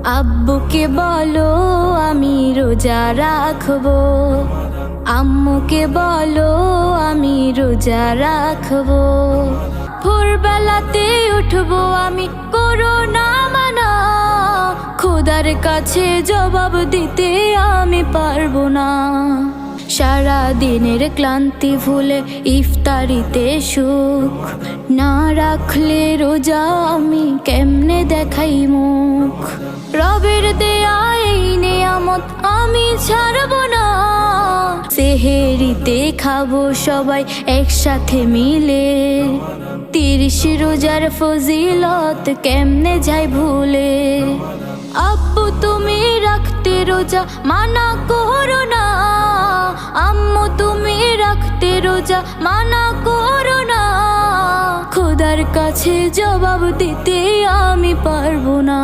আব্বুকে বলো আমি রোজা রাখবো, আম্মুকে বলো আমি রোজা রাখবো। ভোরবেলাতে উঠবো আমি, করো না মানা, খোদার কাছে জবাব দিতে আমি পারবো না। সারা দিনের ক্লান্তি ভুলে ইফতারিতে সুখ, না রাখলে রোজা আমি কেমনে দেখাই মুখ। রবের দেয়া এই নেয়ামত আমি ছাড়বো না, সেহেরিতে খাবো সবাই একসাথে মিলে। 30 রোজার ফজিলত কেমনে যাই ভুলে। আব্বু তুমি রাখতে রোজা মানা করো না, আম্মু তুমি রাখতে রোজা মানা করো না, খোদার কাছে জবাব দিতে আমি পারবো না।